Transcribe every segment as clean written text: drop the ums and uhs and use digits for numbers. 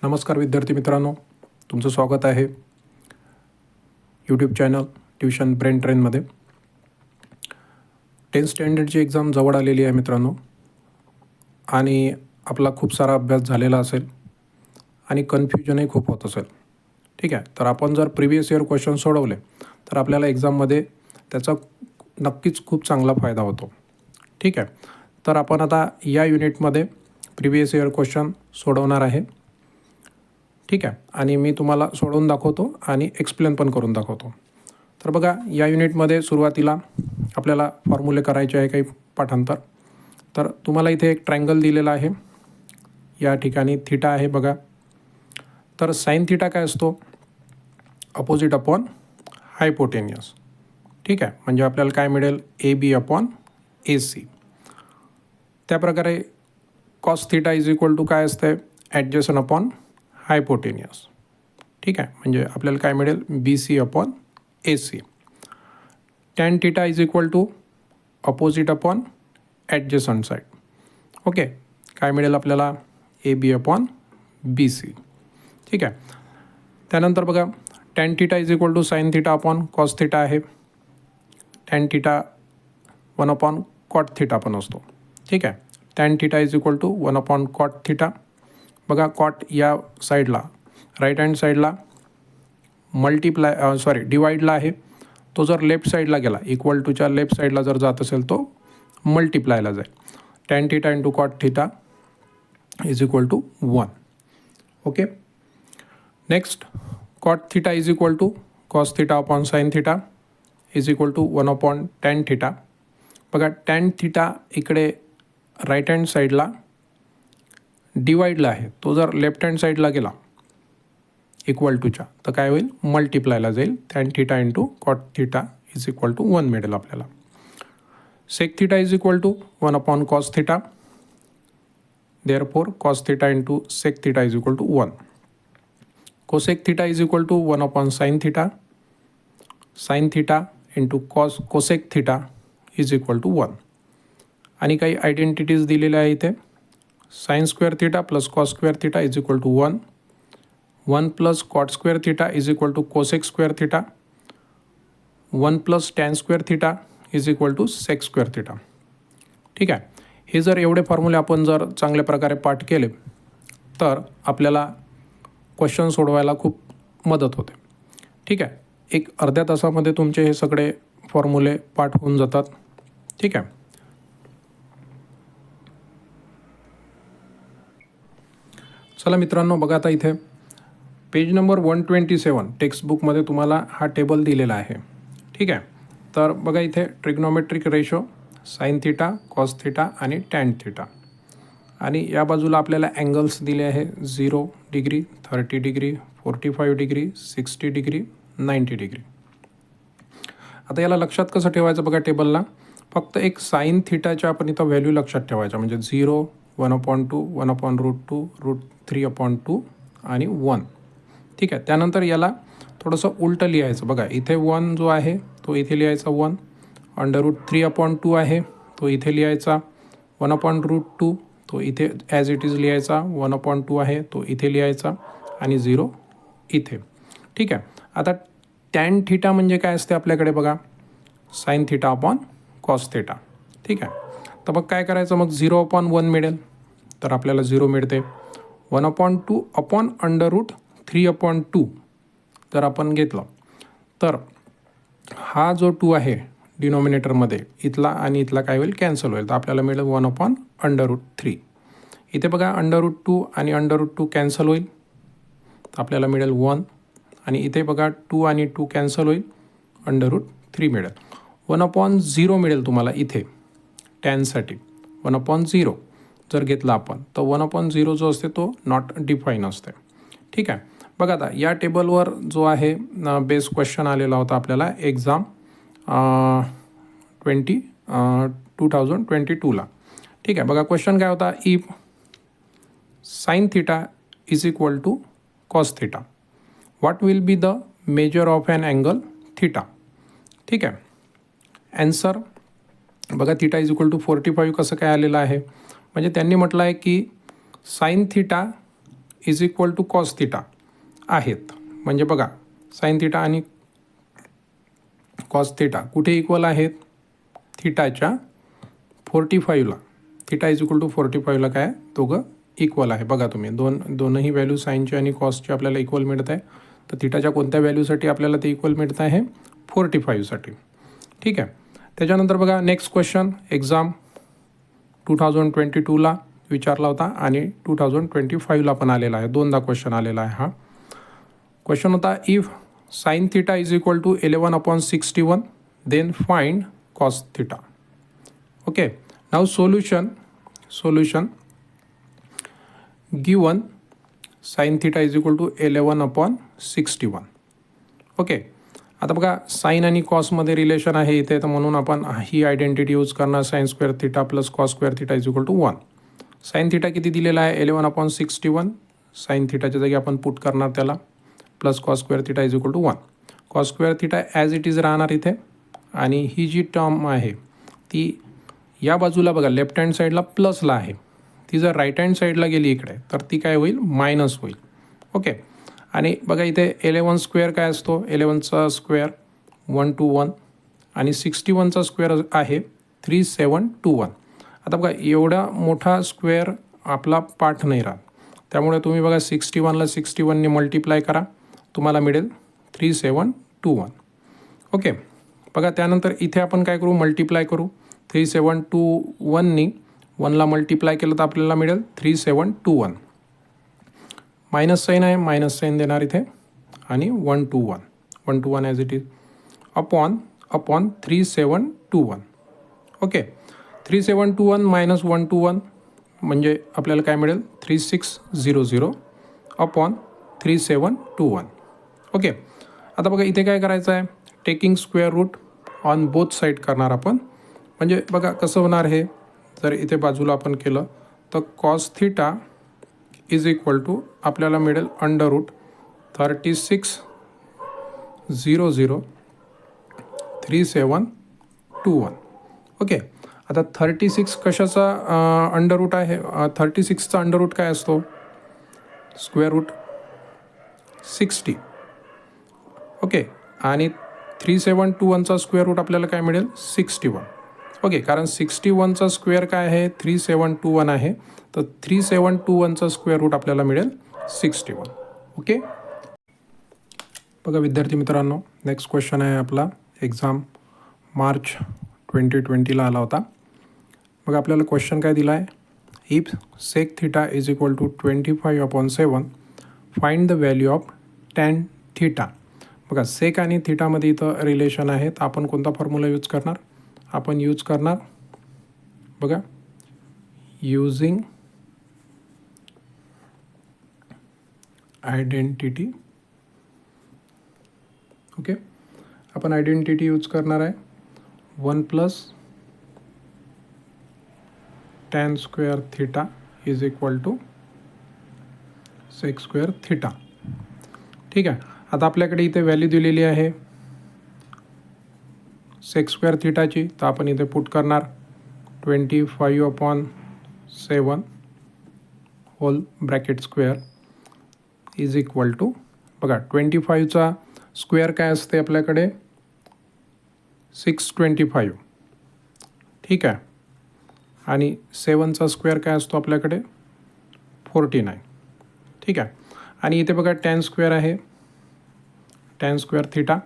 नमस्कार विद्यार्थी मित्रांनो, तुमचं स्वागत आहे यूट्यूब चॅनल ट्युशन ब्रेन ट्रेनमध्ये. 10th स्टँडर्डची एक्झाम जवळ आलेली आहे मित्रांनो, आणि आपला खूप सारा अभ्यास झालेला असेल आणि कन्फ्युजनही खूप होत असेल. ठीक आहे, तर आपण जर प्रिव्हियस इयर क्वेश्चन सोडवले तर आपल्याला एक्झाममध्ये त्याचा नक्कीच खूप चांगला फायदा होतो. ठीक आहे, तर आपण आता या युनिटमध्ये प्रिव्हियस इयर क्वेश्चन सोडवणार आहे. ठीक आहे, आणि मी तुम्हाला सोडवून दाखवतो आणि एक्सप्लेन पण करून दाखवतो. तर बघा, या युनिटमध्ये सुरुवातीला आपल्याला फॉर्म्युले करायचे आहे काही पाठांतर. तर तुम्हाला इथे एक ट्रायंगल दिलेला आहे, या ठिकाणी थिटा आहे बघा. तर साइन थिटा काय असतो? Opposite upon hypotenuse. ठीक आहे, म्हणजे आपल्याला काय मिळेल? A B upon A C. त्याप्रकारे cos theta is equal to काय असते? Adjacent upon hypotenuse. ठीक आहे, म्हणजे आपल्याला काय मिळेल? B C upon A C. Tan theta is equal to opposite upon adjacent side. Okay, काय मिळेल आपल्याला? A B upon B C. ठीक आहे, त्यानंतर बघा, tan theta is equal to sine theta upon cos theta आहे. Tan theta 1 upon cot theta पण असतो. ठीक आहे, tan theta is equal to 1 upon cot theta. बघा, कॉट या साईडला राईट हँड साईडला डिवाईडला आहे. तो जर लेफ्ट साईडला गेला, इक्वल टूच्या लेफ्ट साईडला जर जात असेल तो मल्टिप्लायला जाईल. Tan theta into cot theta is equal to 1. Okay, next cot theta is equal to cos theta upon sine theta is equal to 1 upon tan theta. बघा, टॅन थिटा इकडे राईट हँड साईडला डिवाईडला आहे. तो जर लेफ्ट हँड साईडला गेला equal टूच्या, तर काय होईल? मल्टिप्लायला जाईल. Tan theta into cot theta is equal to 1 मिळेल आपल्याला. Sec theta is equal to 1 upon cos theta. Therefore cos theta into sec theta is equal to 1. Cosec theta is equal to 1 upon sine theta. Sine theta into cosec theta is equal to 1. आणि काही identities दिलेल्या आहे इथे. Sine square theta plus cos square theta is equal to 1. 1 plus cot square theta is equal to cosec square theta. 1 plus tan square theta is equal to sec square theta. ठीक आहे, हे जर एवढे फॉर्म्युले आपण जर चांगल्या प्रकारे पाठ केले तर आपल्याला क्वेश्चन सोडवायला खूप मदत होते. ठीक आहे, एक अर्ध्या तासामध्ये तुमचे हे सगळे फॉर्म्युले पाठ होऊन जातात. ठीक आहे, चला मित्रांनो, बघा आता इथे पेज नंबर 127 टेक्स्टबुकमध्ये तुम्हाला हा टेबल दिलेला आहे. ठीक आहे, तर बघा इथे trigonometric ratio sine theta, cos theta आणि टॅन थिटा. आणि या बाजूला आपल्याला अँगल्स दिले आहे 0 degree, 30 degree, 45 degree, 60 degree, 90 degree. आता याला लक्षात कसं ठेवायचं? बघा, टेबलला फक्त एक साइन थिटाच्या आपण इथं व्हॅल्यू लक्षात ठेवायच्या, म्हणजे 0, 1/2, 1/√2, √3/2 आणि 1. ठीक आहे, त्यानंतर याला थोडंसं उलटं लिहायचं. बघा, इथे 1 जो आहे तो इथे लिहायचा 1, √3/2 आहे तो इथे लिहायचा, 1/√2 तो इथे ॲज इट इज लिहायचा, 1/2 आहे तो इथे लिहायचा आणि 0 इथे. ठीक आहे, आता टॅन थिटा म्हणजे काय असते आपल्याकडे? बघा, sine theta upon cos theta. ठीक आहे, तर मग काय करायचं? मग 0/1 मिळेल, तर आपल्याला 0 मिळते. 1/2 अपॉन √3/2 जर आपण घेतलं तर हा जो 2 आहे डिनॉमिनेटरमध्ये, इथला आणि इथला काय होईल? कॅन्सल होईल. तर आपल्याला मिळेल 1/√3. इथे बघा, √2 आणि √2 कॅन्सल होईल, तर आपल्याला मिळेल 1. आणि इथे बघा 2 आणि 2 कॅन्सल होईल, √3 मिळेल. 1/0 मिळेल तुम्हाला इथे टॅनसाठी. 1/0 जर घेतला आपण तर 1/0 जो असते तो नॉट डिफाईन असते. ठीक आहे, बघा आता या टेबलवर जो आहे बेस क्वेश्चन आलेला होता आपल्याला एक्झाम 2022ला. ठीक आहे, बघा क्वेश्चन काय होता? If sine theta is equal to cos theta, what will be the measure of an angle theta? ठीक आहे, ॲन्सर बघा, थिटा इज इक्वल टू 45 कसं काय आलेलं आहे? म्हणजे त्यांनी म्हटलं आहे की sine theta is equal to cos theta आहेत. म्हणजे बघा साईन थिटा आणि कॉस थिटा कुठे इक्वल आहेत? थिटाच्या 45ला. थिटा इज इक्वल टू 45ला काय दोघं इक्वल आहे. बघा तुम्ही दोनही व्हॅल्यू साईनचे आणि कॉसचे आपल्याला इक्वल मिळत आहे. तर थिटाच्या कोणत्या व्हॅल्यूसाठी आपल्याला ते इक्वल मिळत आहे? 45साठी. ठीक आहे. त्याच्यानंतर बघा नेक्स्ट क्वेश्चन एक्झाम 2022ला विचारला होता आणि 2025ला पण आलेला आहे. दोनदा क्वेश्चन आलेला आहे. हा क्वेश्चन होता if sine theta is equal to 11/61 then find cos theta. Okay. Now solution given sine theta is equal to 11/61. Okay. आता बघा साइन आणि कॉसमध्ये रिलेशन आहे इथे, तर म्हणून आपण ही आयडेंटिटी यूज करणार. Sine square theta plus cos square theta is equal to 1. Sine theta किती दिलेला आहे? 11/61. साइन थिटाच्या जागी आपण पुट करणार त्याला plus cos square theta is equal to 1. Cos square theta as it is राहणार इथे. आणि ही जी टर्म आहे ती या बाजूला बघा लेफ्ट हँड साईडला प्लसला आहे. ती जर राईट हँड साईडला गेली इकडे तर ती काय होईल? मायनस होईल. ओके. आणि बघा इथे 11 स्क्वेअर काय असतो? 11चा स्क्वेअर 121 आणि 61चा स्क्वेअर आहे 3721. आता बघा एवढा मोठा स्क्वेअर आपला पाठ नाही राहत, त्यामुळे तुम्ही बघा 61ला 61ने मल्टिप्लाय करा, तुम्हाला मिळेल 3721. ओके. बघा त्यानंतर इथे आपण काय करू? मल्टिप्लाय करू. 3721नी 1ला मल्टिप्लाय केलं तर आपल्याला मिळेल 3721. मायनस साईन आहे, मायनस साईन देणार इथे आणि 121 as it is upon 3721. Okay. 3721 minus 121 म्हणजे आपल्याला काय मिळेल? 3600 अपॉन 3721. ओके. आता बघा इथे काय करायचं आहे? Taking square root on both side करणार आपण. म्हणजे बघा कसं होणार हे, जर इथे बाजूला आपण केलं तर cos theta is equal to आपल्याला मिळेल अंडर रूट 3600 3721. ओके. आता 36 कशाचा अंडर रूट आहे? 36चा अंडर रूट काय असतो? Square root 60. ओके. आणि 3721चा स्क्वेअर रूट आपल्याला काय मिळेल? 61. ओके. कारण 61चा स्क्वेअर काय आहे? 3721 आहे. तर 3721चा स्क्वेअर रूट आपल्याला मिळेल 61. ओके. बघा विद्यार्थी मित्रांनो, नेक्स्ट क्वेश्चन आहे आपला एक्झाम मार्च 2020ला आला होता. बघा आपल्याला क्वेश्चन काय दिला आहे? If sec theta is equal to 25/7 find the value of tan theta. बघा सेक आणि थिटामध्ये इथं रिलेशन आहे, तर आपण कोणता फॉर्म्युला यूज करणार? आपण यूज करणार बघा यूजिंग आयडेंटिटी. ओके. आपण आयडेंटिटी यूज करणार आहे 1 plus tan square theta is equal to sec square theta. ठीक आहे. आता आपल्याकडे इथे व्हॅल्यू दिलेली आहे सेक स्क्वेअर थिटाची, तर आपण इथे पुट करणार 25/7 whole bracket square is equal to बघा 25चा स्क्वेअर काय असते आपल्याकडे? 625. ठीक आहे. आणि 7चा स्क्वेअर काय असतो आपल्याकडे? 49. ठीक आहे. आणि इथे बघा टॅन स्क्वेअर आहे, टॅन स्क्वेअर थिटा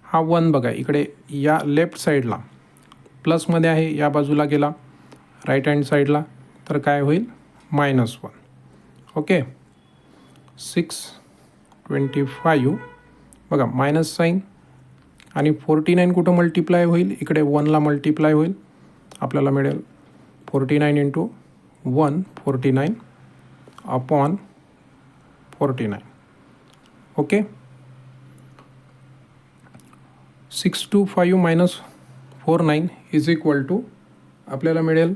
हा 1 बघा इकडे या लेफ्ट साईडला प्लसमध्ये आहे, या बाजूला गेला राईट हँड साईडला तर काय होईल? -1. ओके. 625 बघा मायनस साईन आणि 49 कुठं मल्टिप्लाय होईल? इकडे 1ला मल्टिप्लाय होईल, आपल्याला मिळेल 49 into 1 49 upon 49. Okay. 625 minus 49 is equal to आपल्याला मिळेल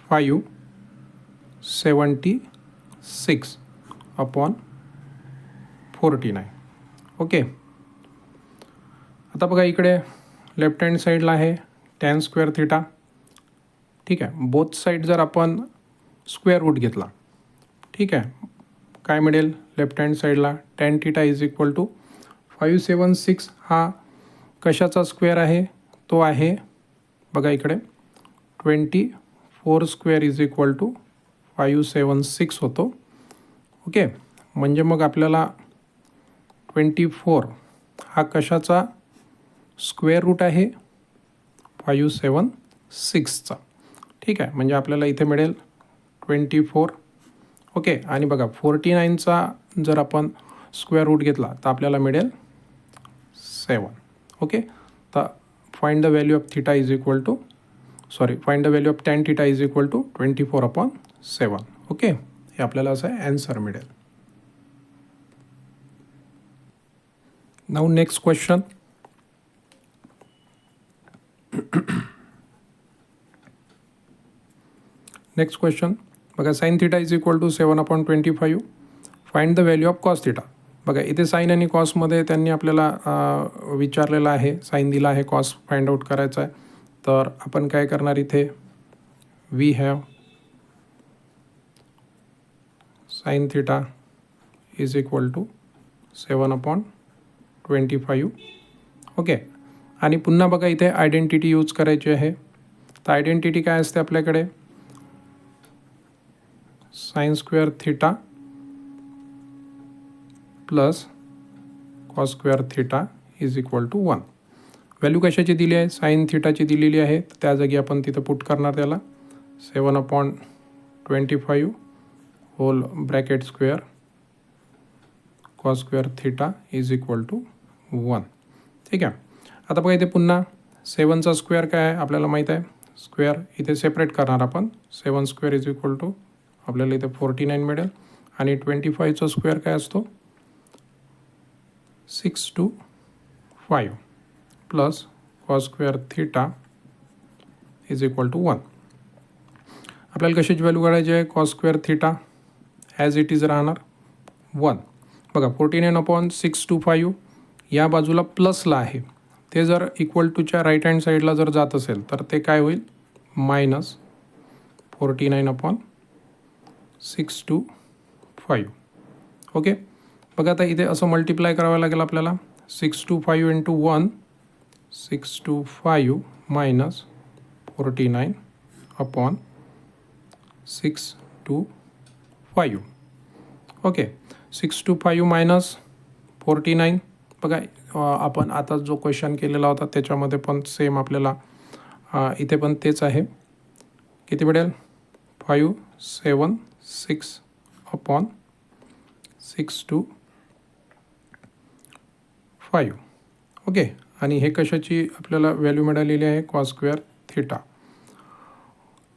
576 अपॉन 49. ओके. आता बघा इकडे लेफ्ट हँड साईडला आहे टॅन स्क्वेअर थिटा. ठीक आहे. बोथ साईड जर आपण स्क्वेअर रूट घेतला, ठीक आहे, काय मिळेल लेफ्ट हँड साईडला tan theta is equal to 576 हा कशाचा स्क्वेअर आहे तो आहे बघा इकडे 24 स्क्वेअर इज इक्वल टू 576 होतो. ओके, म्हणजे मग आपल्याला 24 हा कशाचा स्क्वेअर रूट आहे 576चा. ठीक आहे, म्हणजे आपल्याला इथे मिळेल 24. ओके, आणि बघा 49चा जर आपण स्क्वेअर रूट घेतला तर आपल्याला मिळेल 7. ओके, तर find the value of theta is equal to find the value of tan theta is equal to 24/7. Okay, हे आपल्याला असं ॲन्सर मिळेल. Now next question. Next question बघा, sine theta is equal to 7/25. Find the value of cos theta. बघा इथे sign आणि कॉसमध्ये त्यांनी आपल्याला विचारलेलं आहे, साइन दिला आहे, कॉस फाइंड आउट करायचा आहे. तर आपण काय करणार इथे we have sine theta is equal to 7/25. Okay, आणि पुन्हा बघा इथे आयडेंटिटी यूज करायची आहे. तर आयडेंटिटी काय असते आपल्याकडे sine square theta plus cos square theta is equal to 1. Value कशाची दिली आहे साइन थिटाची दिलेली आहे, तर त्या जागी आपण तिथं पुट करणार त्याला 7/25 whole bracket square cos square theta is equal to 1. ठीक आहे, आता बघा इथे पुन्हा 7चा स्क्वेअर काय आहे आपल्याला माहीत आहे, स्क्वेअर इथे सेपरेट करणार आपण. 7 स्क्वेअर इज इक्वल टू आपल्याला इथे 49 मिळेल, आणि 25चा स्क्वेअर काय असतो 625 plus cos square theta is equal to 1. आपल्याला कशाची व्हॅल्यू काढायची आहे cos square theta as it is राहणार 1. बघा 49/625 या बाजूला प्लसला आहे, ते जर इक्वल टूच्या राईट हँड साईडला जर जात असेल तर ते काय होईल मायनस 49/625. ओके, बघा आता इथे असं मल्टिप्लाय करावं लागेल आपल्याला. 625 इंटू 1 625 मायनस 49/625. Okay, 625 minus 49. बघा आपण आता जो क्वेश्चन केलेला होता त्याच्यामध्ये पण सेम आपल्याला इथे पण तेच आहे. किती मिळेल 576/625. ओके, आणि हे कशाची आपल्याला व्हॅल्यू मिळालेली आहे cos square theta.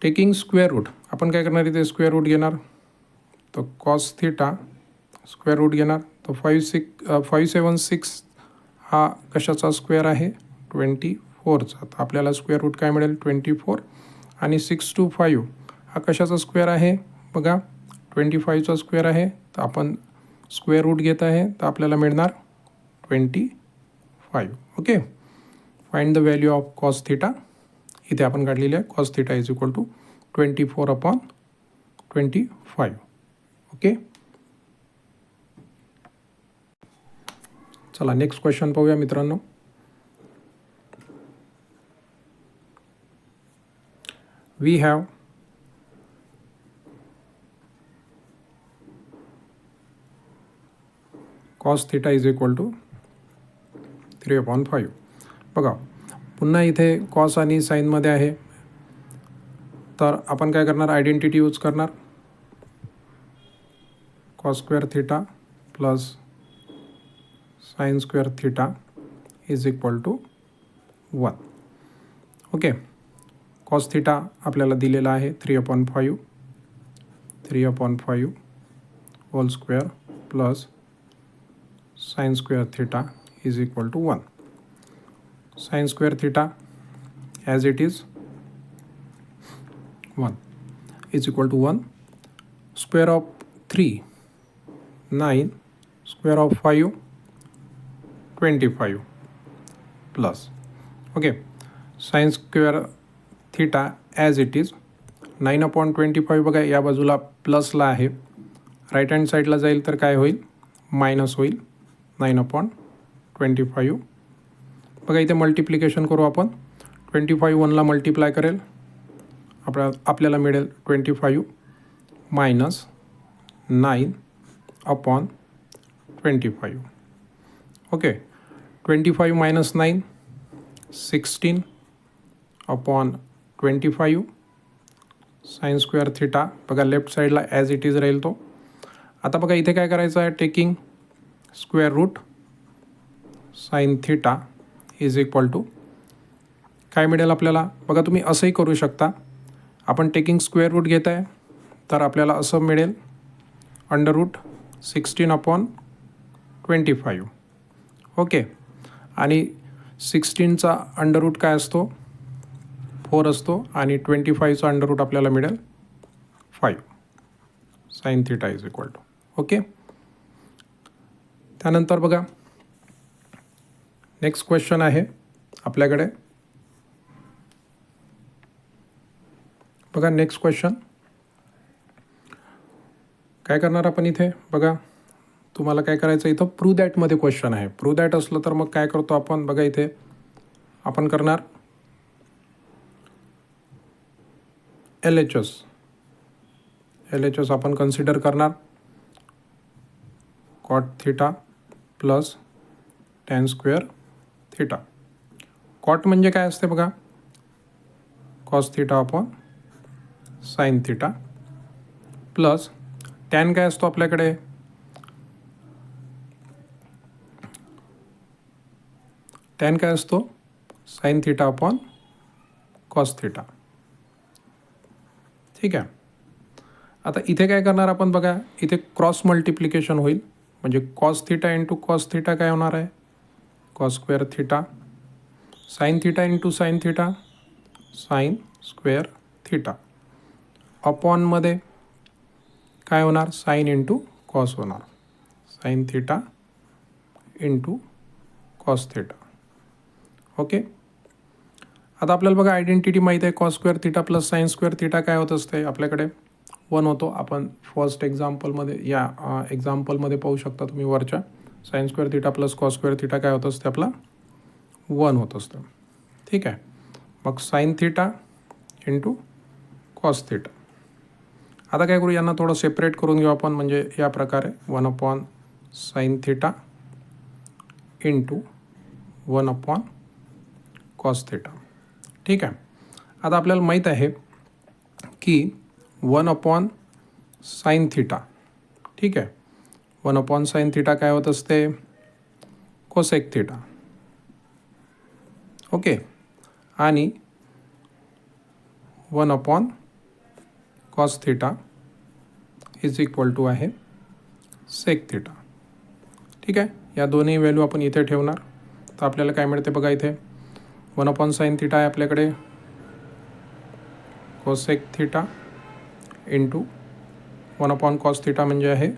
Taking square root आपण काय करणार इथे स्क्वेअर रूट घेणार, तर कॉस थिटा स्क्वेअर रूट घेणार. तर 576 हा कशाचा स्क्वेअर आहे 24चा. तर आपल्याला स्क्वेअर रूट काय मिळेल 24, आणि 625 हा कशाचा स्क्वेअर आहे बघा 25चा स्क्वेअर आहे. तर आपण स्क्वेअर रूट घेत आहे तर आपल्याला मिळणार 25. Okay, find the value of cos theta. इथे आपण काढलेली आहे cos theta is equal to 24/25. Okay, चला नेक्स्ट क्वेश्चन पाहूया मित्रांनो. We have cos theta is equal to 3/5. बघा पुन्हा इथे कॉस आणि साईनमध्ये आहे, तर आपण काय करणार आयडेंटिटी यूज करणार. Cos square theta plus sine square theta is equal to 1. Okay, cos theta आपल्याला दिलेला आहे 3/5 whole square plus sine square theta is equal to 1. Sine square theta as it is 1 is equal to 1. Square of 3 9, square of 5 25 plus. Okay, sine square theta as it is 9/25. बघा या बाजूला प्लसला आहे, right hand साईडला जाईल तर काय होईल, minus होईल 9/25. बघा इथे मल्टिप्लिकेशन करू आपण. 25 1ला मल्टिप्लाय करेल, आपल्याला मिळेल 25 minus 9/25. Okay, 25 minus 9 16/25 sine square theta. बघा लेफ्ट साईडला ॲज इट इज राहील तो. आता बघा इथे काय करायचं आहे, taking square root sine theta is equal to काय मिळेल आपल्याला. बघा तुम्ही असंही करू शकता. आपण टेकिंग स्क्वेअर रूट घेत आहे तर आपल्याला असं मिळेल √16/25. ओके, आणि 16चा अंडररूट काय असतो, 4 असतो, आणि 25चा अंडररूट आपल्याला मिळेल 5 sine theta is equal to. Okay, त्यानंतर बघा नेक्स्ट क्वेश्चन आहे आपल्याकडे. बघा नेक्स्ट क्वेश्चन काय करणार आपण इथे. बघा तुम्हाला काय करायचं, इथं प्रूव्ह दॅटमध्ये क्वेश्चन आहे. प्रूव्ह दॅट असलं तर मग काय करतो आपण, बघा इथे आपण करणार LHS आपण कन्सिडर करणार cot theta plus tan square theta. Cot म्हणजे काय असते बघा, cos theta upon sine theta, plus tan काय असतो आपल्याकडे, टॅन काय असतो, sine theta upon cos theta. ठीक आहे. आता इथे काय करणार आपण, बघा इथे क्रॉस मल्टिप्लिकेशन होईल, म्हणजे cos theta into cos theta काय होणार आहे, cos square theta, sine theta into sine theta, sine square theta, अपॉनमध्ये काय होणार, साइन इंटू कॉस होणार, sine theta into cos theta. Okay, आता आपल्याला बघा आयडेंटिटी माहीत आहे, cos square theta plus sine square theta काय होत असते आपल्याकडे 1 होतो. आपण फर्स्ट एक्झाम्पलमध्ये, या एक्झाम्पलमध्ये पाहू शकता तुम्ही वरच्या, sign square theta plus cos square theta काय होत असते आपला 1 होत असतं. ठीक आहे, मग sign theta into cos theta. आता काय करू, यांना थोडं सेपरेट करून घेऊ आपण, म्हणजे या प्रकारे 1/साइन थिटा इंटू 1/कॉस थिटा. ठीक आहे. आता आपल्याला माहीत आहे की 1/साइन थिटा, ठीक आहे, 1/साइन थिटा काय होत असते, कोसेक थिटा. ओके, आणि 1/कॉस थिटा इज इक्वल टू आहे सेक थिटा. ठीक आहे, या दोन्ही व्हॅल्यू आपण इथे ठेवणार. तर आपल्याला काय मिळते बघा, इथे 1/साइन थिटा आहे आपल्याकडे, कोसेक थिटा इंटू 1/कॉस थिटा म्हणजे आहे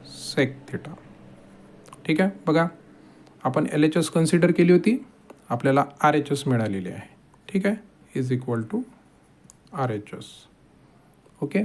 सेक थिटा. ठीक आहे, बघा आपण LHS कन्सिडर केली होती, आपल्याला RHS मिळालेली आहे. ठीक आहे, is equal to RHS. Okay.